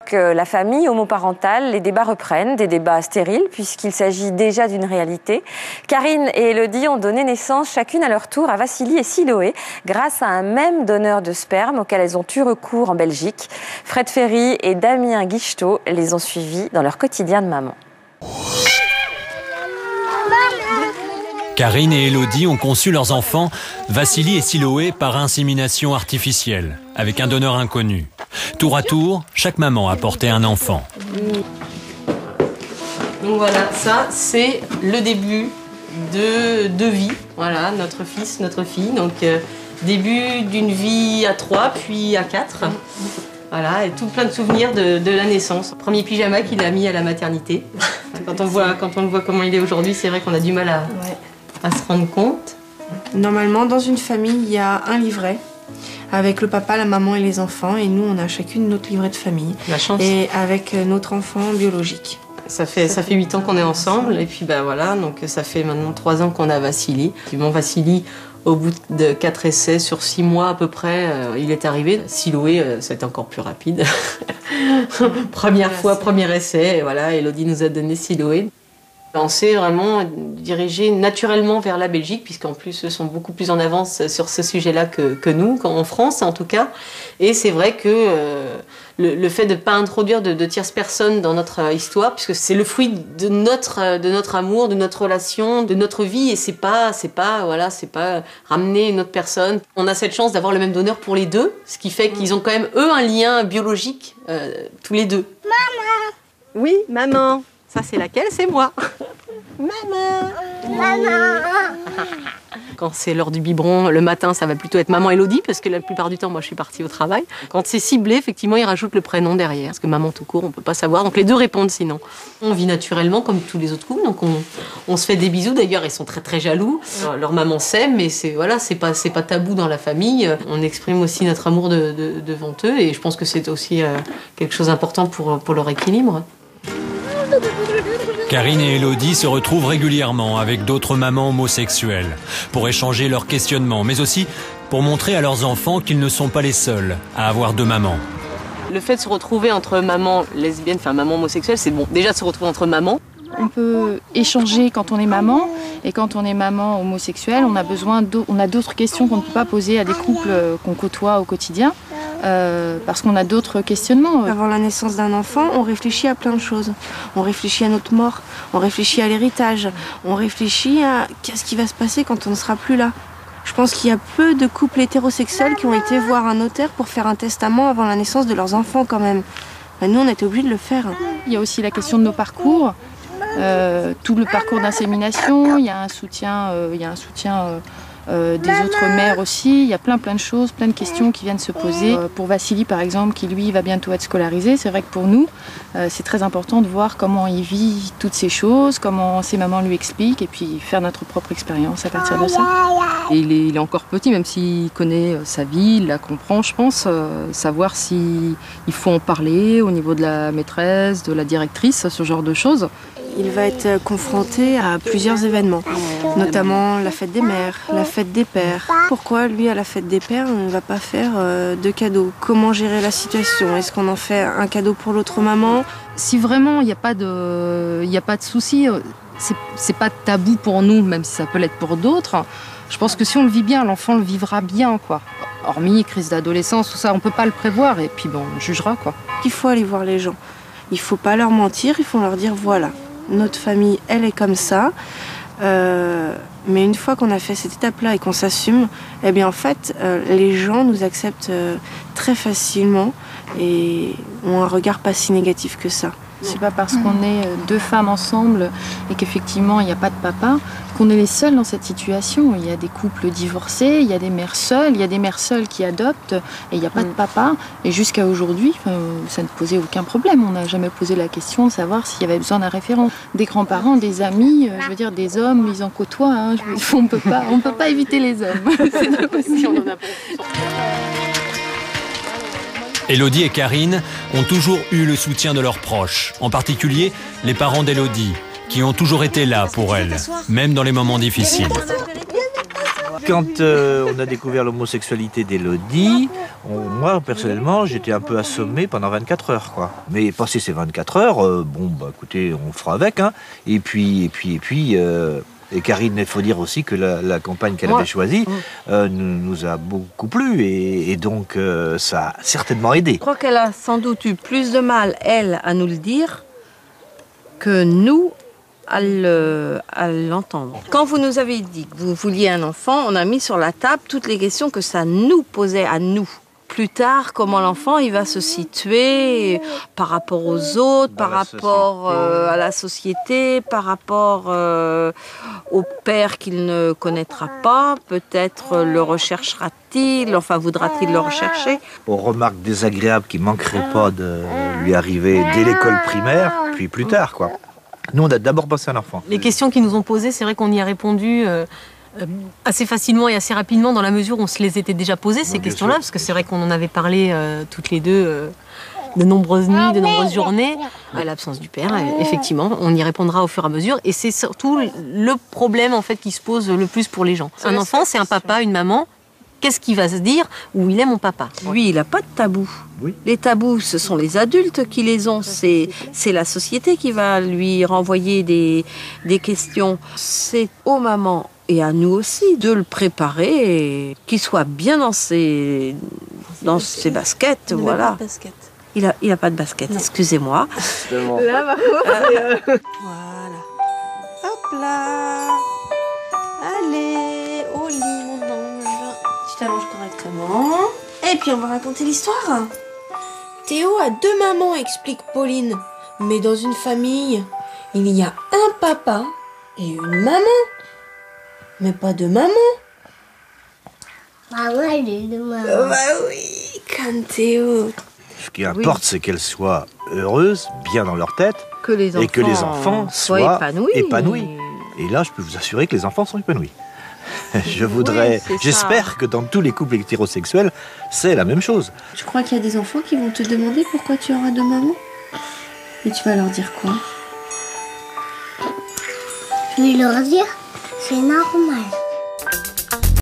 La famille homoparentale, les débats reprennent, des débats stériles puisqu'il s'agit déjà d'une réalité. Karine et Elodie ont donné naissance chacune à leur tour à Vassili et Siloé grâce à un même donneur de sperme auquel elles ont eu recours en Belgique. Fred Ferry et Damien Guichetot les ont suivis dans leur quotidien de maman. Karine et Elodie ont conçu leurs enfants, Vassili et Siloé, par insémination artificielle, avec un donneur inconnu. Tour à tour, chaque maman a porté un enfant. Donc voilà, ça c'est le début de vie. Voilà, notre fils, notre fille. Donc début d'une vie à 3, puis à 4. Voilà, et tout plein de souvenirs de la naissance. Premier pyjama qu'il a mis à la maternité. Quand on le voit comment il est aujourd'hui, c'est vrai qu'on a du mal à se rendre compte. Normalement, dans une famille, il y a un livret avec le papa, la maman et les enfants. Et nous, on a chacune notre livret de famille. La chance. Et avec notre enfant biologique. Ça fait 8 ans qu'on est ensemble. Et puis voilà, donc ça fait maintenant 3 ans qu'on a Vassili. Mon Vassili, au bout de 4 essais sur 6 mois à peu près, il est arrivé. Siloé, c'était encore plus rapide. Première fois, premier essai. Et voilà, Elodie nous a donné Siloé. On s'est vraiment dirigé naturellement vers la Belgique, puisqu'en plus, eux sont beaucoup plus en avance sur ce sujet-là que nous, en France en tout cas. Et c'est vrai que le fait de ne pas introduire de tierces personnes dans notre histoire, puisque c'est le fruit de notre amour, de notre relation, de notre vie, et c'est pas ramener une autre personne. On a cette chance d'avoir le même donneur pour les deux, ce qui fait qu'ils ont quand même, eux, un lien biologique, tous les deux. Maman! Oui, maman! Ça, c'est laquelle? C'est moi. Maman. Maman. Quand c'est l'heure du biberon, le matin, ça va plutôt être maman Elodie, parce que la plupart du temps, moi, je suis partie au travail. Quand c'est ciblé, effectivement, ils rajoutent le prénom derrière. Parce que maman tout court, on peut pas savoir. Donc les deux répondent sinon. On vit naturellement, comme tous les autres couples. Donc on se fait des bisous. D'ailleurs, ils sont très, très jaloux. Leur maman s'aime, mais c'est pas tabou dans la famille. On exprime aussi notre amour devant eux. Et je pense que c'est aussi quelque chose d'important pour leur équilibre. Karine et Elodie se retrouvent régulièrement avec d'autres mamans homosexuelles pour échanger leurs questionnements, mais aussi pour montrer à leurs enfants qu'ils ne sont pas les seuls à avoir 2 mamans. Le fait de se retrouver entre mamans lesbiennes, enfin maman homosexuelle, c'est bon. Déjà de se retrouver entre mamans. On peut échanger quand on est maman, et quand on est maman homosexuelle, on a d'autres questions qu'on ne peut pas poser à des couples qu'on côtoie au quotidien. Parce qu'on a d'autres questionnements. Avant la naissance d'un enfant, on réfléchit à plein de choses. On réfléchit à notre mort, on réfléchit à l'héritage, on réfléchit à qu'est-ce qui va se passer quand on ne sera plus là. Je pense qu'il y a peu de couples hétérosexuels qui ont été voir un notaire pour faire un testament avant la naissance de leurs enfants quand même. Nous, on était obligés de le faire. Il y a aussi la question de nos parcours, tout le parcours d'insémination, il y a un soutien des autres mères aussi. Il y a plein de choses, plein de questions qui viennent se poser. Pour Vassili par exemple, qui lui va bientôt être scolarisé, c'est vrai que pour nous, c'est très important de voir comment il vit toutes ces choses, comment ses mamans lui expliquent, et puis faire notre propre expérience à partir de ça. Et il est encore petit, même s'il connaît sa vie, il la comprend, je pense, savoir s'il faut en parler au niveau de la maîtresse, de la directrice, ce genre de choses. Il va être confronté à plusieurs événements, notamment la fête des mères, la fête des pères. Pourquoi, lui, à la fête des pères, on ne va pas faire de cadeaux? Comment gérer la situation? Est-ce qu'on en fait un cadeau pour l'autre maman? Si vraiment il n'y a pas de souci, c'est pas tabou pour nous, même si ça peut l'être pour d'autres. Je pense que si on le vit bien, l'enfant le vivra bien, quoi. Hormis crise d'adolescence, tout ça, on peut pas le prévoir, et puis bon, on jugera, quoi. Il faut aller voir les gens. Il faut pas leur mentir, il faut leur dire voilà. Notre famille, elle est comme ça. Mais une fois qu'on a fait cette étape-là et qu'on s'assume, eh bien en fait, les gens nous acceptent très facilement et ont un regard pas si négatif que ça. C'est pas parce qu'on est 2 femmes ensemble et qu'effectivement il n'y a pas de papa qu'on est les seuls dans cette situation. Il y a des couples divorcés, il y a des mères seules, il y a des mères seules qui adoptent et il n'y a pas de papa. Et jusqu'à aujourd'hui, ça ne posait aucun problème. On n'a jamais posé la question de savoir s'il y avait besoin d'un référent. Des grands-parents, des amis, je veux dire des hommes, ils en côtoient. Hein. On peut pas éviter les hommes. C'est pas possible. Elodie et Karine ont toujours eu le soutien de leurs proches, en particulier les parents d'Elodie, qui ont toujours été là pour elle, même dans les moments difficiles. Quand on a découvert l'homosexualité d'Élodie, moi personnellement j'étais un peu assommé pendant 24 heures quoi. Mais passé ces 24 heures, bon bah écoutez, on fera avec hein. Et puis et Karine, il faut dire aussi que la compagne qu'elle avait choisie nous a beaucoup plu et donc ça a certainement aidé. Je crois qu'elle a sans doute eu plus de mal, elle, à nous le dire que nous à l'entendre. Quand vous nous avez dit que vous vouliez un enfant, on a mis sur la table toutes les questions que ça nous posait à nous. Plus tard, comment l'enfant il va se situer par rapport aux autres, par rapport à la société, par rapport au père qu'il ne connaîtra pas, peut-être le recherchera-t-il, enfin voudra-t-il le rechercher. Aux remarques désagréables qui ne manqueraient pas de lui arriver dès l'école primaire, puis plus tard quoi. Nous on a d'abord pensé à l'enfant. Les questions qu'ils nous ont posées, c'est vrai qu'on y a répondu assez facilement et assez rapidement dans la mesure où on se les était déjà posées ces questions-là, parce que c'est vrai qu'on en avait parlé toutes les deux de nombreuses nuits, de nombreuses journées. À l'absence du père, effectivement, on y répondra au fur et à mesure. Et c'est surtout le problème en fait qui se pose le plus pour les gens. Un enfant, c'est un papa, une maman. Qu'est-ce qu'il va se dire où il est mon papa? Lui, il n'a pas de tabou. Oui. Les tabous, ce sont les adultes qui les ont. C'est la société qui va lui renvoyer des questions. C'est aux mamans et à nous aussi de le préparer et qu'il soit bien dans ses baskets. Voilà. Il a pas de basket, excusez-moi. Là, par contre, voilà. Hop là. Allez, au lit, mon ange. Tu t'allonges correctement. Et puis on va raconter l'histoire. Théo a 2 mamans, explique Pauline. Mais dans une famille, il y a un papa et une maman. Mais pas 2 mamans. Bah ouais, les 2 mamans. Bah oui, comme Théo. Ce qui importe, c'est qu'elles soient heureuses, bien dans leur tête, et que les enfants soient épanouis. Et là, je peux vous assurer que les enfants sont épanouis. J'espère que dans tous les couples hétérosexuels, c'est la même chose. Je crois qu'il y a des enfants qui vont te demander pourquoi tu auras 2 mamans. Et tu vas leur dire quoi? Je vais leur dire, c'est normal.